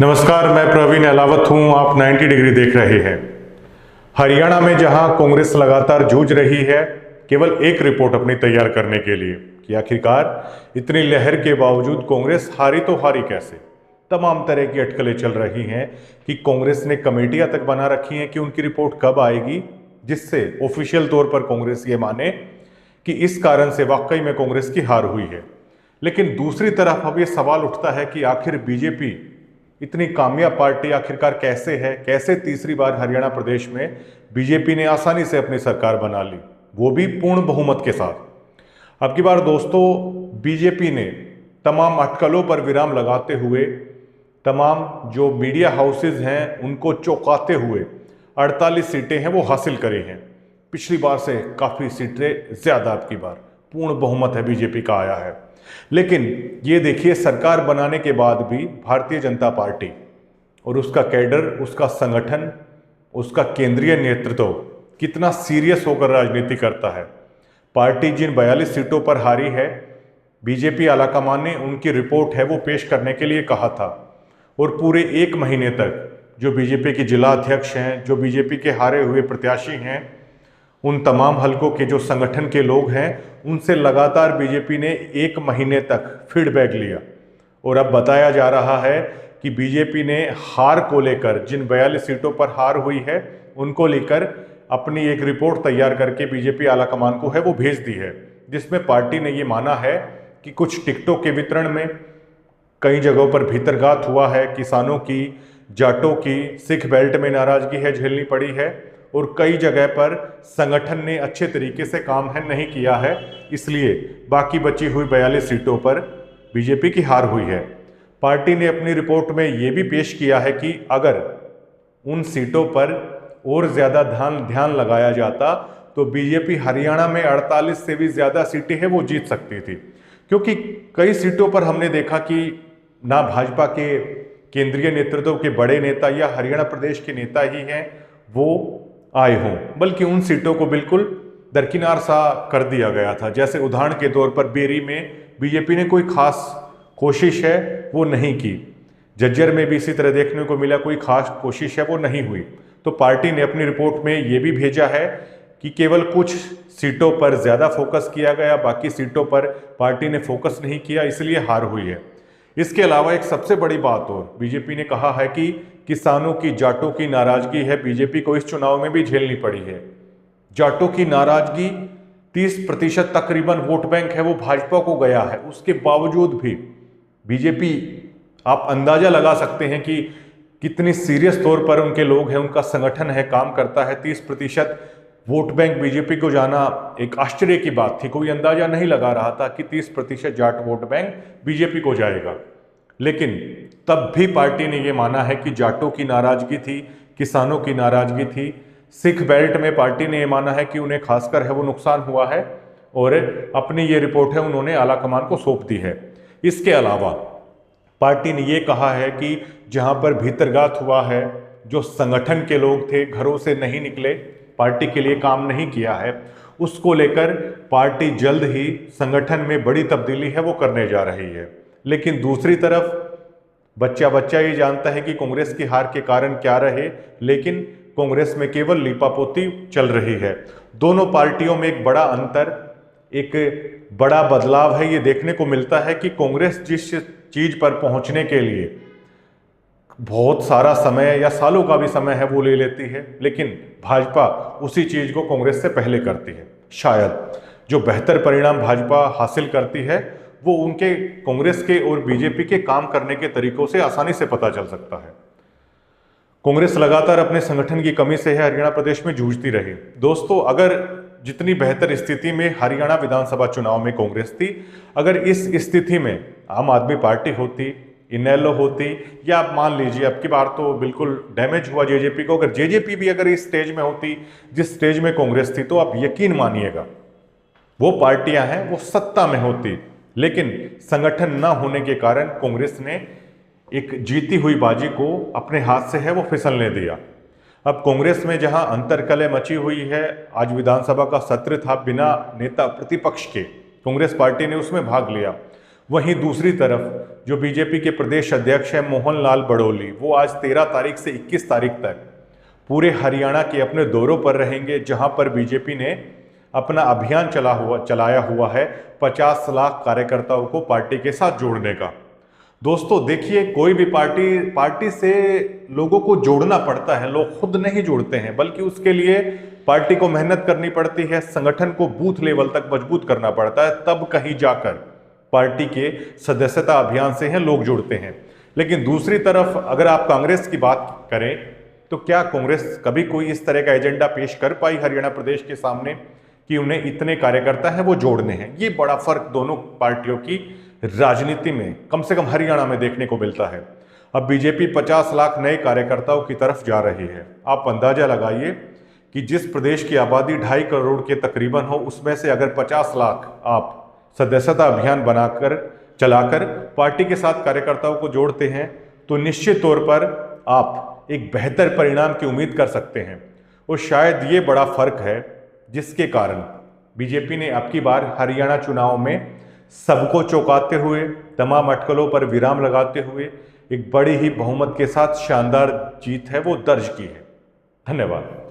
नमस्कार, मैं प्रवीण अलावत हूं। आप 90 डिग्री देख रहे हैं। हरियाणा में जहां कांग्रेस लगातार जूझ रही है केवल एक रिपोर्ट अपनी तैयार करने के लिए कि आखिरकार इतनी लहर के बावजूद कांग्रेस हारी तो हारी कैसे। तमाम तरह की अटकलें चल रही हैं कि कांग्रेस ने कमेटियां तक बना रखी हैं कि उनकी रिपोर्ट कब आएगी, जिससे ऑफिशियल तौर पर कांग्रेस ये माने कि इस कारण से वाकई में कांग्रेस की हार हुई है। लेकिन दूसरी तरफ अब ये सवाल उठता है कि आखिर बीजेपी इतनी कामयाब पार्टी आखिरकार कैसे है, कैसे तीसरी बार हरियाणा प्रदेश में बीजेपी ने आसानी से अपनी सरकार बना ली, वो भी पूर्ण बहुमत के साथ। अब की बार दोस्तों बीजेपी ने तमाम अटकलों पर विराम लगाते हुए, तमाम जो मीडिया हाउसेज हैं उनको चौंकाते हुए 48 सीटें हैं वो हासिल करी हैं। पिछली बार से काफ़ी सीटें ज़्यादा अब की बार पूर्ण बहुमत है बीजेपी का आया है। लेकिन ये देखिए, सरकार बनाने के बाद भी भारतीय जनता पार्टी और उसका कैडर, उसका संगठन, उसका केंद्रीय नेतृत्व कितना सीरियस होकर राजनीति करता है। पार्टी जिन 42 सीटों पर हारी है, बीजेपी आलाकमान ने उनकी रिपोर्ट है वो पेश करने के लिए कहा था और पूरे एक महीने तक जो बीजेपी के जिला अध्यक्ष हैं, जो बीजेपी के हारे हुए प्रत्याशी हैं, उन तमाम हलकों के जो संगठन के लोग हैं, उनसे लगातार बीजेपी ने एक महीने तक फीडबैक लिया और अब बताया जा रहा है कि बीजेपी ने हार को लेकर, जिन 42 सीटों पर हार हुई है उनको लेकर अपनी एक रिपोर्ट तैयार करके बीजेपी आलाकमान को है वो भेज दी है, जिसमें पार्टी ने ये माना है कि कुछ टिकटों के वितरण में कई जगहों पर भीतरघात हुआ है, किसानों की, जाटों की, सिख बेल्ट में नाराजगी है झेलनी पड़ी है और कई जगह पर संगठन ने अच्छे तरीके से काम है नहीं किया है, इसलिए बाकी बची हुई 42 सीटों पर बीजेपी की हार हुई है। पार्टी ने अपनी रिपोर्ट में ये भी पेश किया है कि अगर उन सीटों पर और ज़्यादा ध्यान लगाया जाता तो बीजेपी हरियाणा में 48 से भी ज़्यादा सीटें हैं वो जीत सकती थी, क्योंकि कई सीटों पर हमने देखा कि ना भाजपा के केंद्रीय नेतृत्व के बड़े नेता या हरियाणा प्रदेश के नेता ही हैं वो आए हों, बल्कि उन सीटों को बिल्कुल दरकिनार सा कर दिया गया था। जैसे उदाहरण के तौर पर बेरी में बीजेपी ने कोई खास कोशिश है वो नहीं की, झज्जर में भी इसी तरह देखने को मिला, कोई खास कोशिश है वो नहीं हुई। तो पार्टी ने अपनी रिपोर्ट में ये भी भेजा है कि केवल कुछ सीटों पर ज़्यादा फोकस किया गया, बाकी सीटों पर पार्टी ने फोकस नहीं किया, इसलिए हार हुई है। इसके अलावा एक सबसे बड़ी बात और बीजेपी ने कहा है कि किसानों की, जाटों की नाराजगी है बीजेपी को इस चुनाव में भी झेलनी पड़ी है। जाटों की नाराजगी 30% तकरीबन वोट बैंक है वो भाजपा को गया है, उसके बावजूद भी बीजेपी, आप अंदाजा लगा सकते हैं कि कितनी सीरियस तौर पर उनके लोग हैं, उनका संगठन है, काम करता है। 30% वोट बैंक बीजेपी को जाना एक आश्चर्य की बात थी, कोई अंदाजा नहीं लगा रहा था कि 30% जाट वोट बैंक बीजेपी को जाएगा। लेकिन तब भी पार्टी ने यह माना है कि जाटों की नाराजगी थी, किसानों की नाराजगी थी, सिख बेल्ट में पार्टी ने यह माना है कि उन्हें खासकर है वो नुकसान हुआ है और अपनी ये रिपोर्ट है उन्होंने आलाकमान को सौंप दी है। इसके अलावा पार्टी ने यह कहा है कि जहां पर भीतरघात हुआ है, जो संगठन के लोग थे घरों से नहीं निकले, पार्टी के लिए काम नहीं किया है, उसको लेकर पार्टी जल्द ही संगठन में बड़ी तब्दीली है वो करने जा रही है। लेकिन दूसरी तरफ बच्चा ये जानता है कि कांग्रेस की हार के कारण क्या रहे, लेकिन कांग्रेस में केवल लीपापोती चल रही है। दोनों पार्टियों में एक बड़ा अंतर, एक बड़ा बदलाव है। ये देखने को मिलता है कि कांग्रेस जिस चीज पर पहुंचने के लिए बहुत सारा समय या सालों का भी समय है वो ले लेती है, लेकिन भाजपा उसी चीज को कांग्रेस से पहले करती है। शायद जो बेहतर परिणाम भाजपा हासिल करती है वो उनके, कांग्रेस के और बीजेपी के काम करने के तरीकों से आसानी से पता चल सकता है। कांग्रेस लगातार अपने संगठन की कमी से है हरियाणा प्रदेश में जूझती रही। दोस्तों, अगर जितनी बेहतर स्थिति में हरियाणा विधानसभा चुनाव में कांग्रेस थी, अगर इस स्थिति में आम आदमी पार्टी होती, इनेलो होती, या मान लीजिए अब की बार तो बिल्कुल डैमेज हुआ जेजेपी को, अगर जेजेपी भी अगर इस स्टेज में होती जिस स्टेज में कांग्रेस थी, तो आप यकीन मानिएगा वो पार्टियां हैं वो सत्ता में होती। लेकिन संगठन ना होने के कारण कांग्रेस ने एक जीती हुई बाजी को अपने हाथ से है वो फिसलने दिया। अब कांग्रेस में जहां अंतर्कलह मची हुई है, आज विधानसभा का सत्र था बिना नेता प्रतिपक्ष के, कांग्रेस पार्टी ने उसमें भाग लिया वहीं दूसरी तरफ जो बीजेपी के प्रदेश अध्यक्ष हैं मोहन लाल बड़ोली, वो आज 13 तारीख से 21 तारीख तक पूरे हरियाणा के अपने दौरों पर रहेंगे, जहां पर बीजेपी ने अपना अभियान चलाया हुआ है 50 लाख कार्यकर्ताओं को पार्टी के साथ जोड़ने का। दोस्तों देखिए, कोई भी पार्टी से लोगों को जोड़ना पड़ता है, लोग खुद नहीं जुड़ते हैं, बल्कि उसके लिए पार्टी को मेहनत करनी पड़ती है, संगठन को बूथ लेवल तक मजबूत करना पड़ता है, तब कहीं जाकर पार्टी के सदस्यता अभियान से हैं लोग जुड़ते हैं। लेकिन दूसरी तरफ अगर आप कांग्रेस की बात करें तो क्या कांग्रेस कभी कोई इस तरह का एजेंडा पेश कर पाई हरियाणा प्रदेश के सामने कि उन्हें इतने कार्यकर्ता हैं वो जोड़ने हैं? ये बड़ा फर्क दोनों पार्टियों की राजनीति में कम से कम हरियाणा में देखने को मिलता है। अब बीजेपी 50 लाख नए कार्यकर्ताओं की तरफ जा रही है। आप अंदाजा लगाइए कि जिस प्रदेश की आबादी 2.5 करोड़ के तकरीबन हो, उसमें से अगर 50 लाख आप सदस्यता अभियान बनाकर चलाकर पार्टी के साथ कार्यकर्ताओं को जोड़ते हैं तो निश्चित तौर पर आप एक बेहतर परिणाम की उम्मीद कर सकते हैं। और शायद ये बड़ा फर्क है जिसके कारण बीजेपी ने अब की बार हरियाणा चुनाव में सबको चौंकाते हुए, तमाम अटकलों पर विराम लगाते हुए एक बड़ी ही बहुमत के साथ शानदार जीत है वो दर्ज की है। धन्यवाद।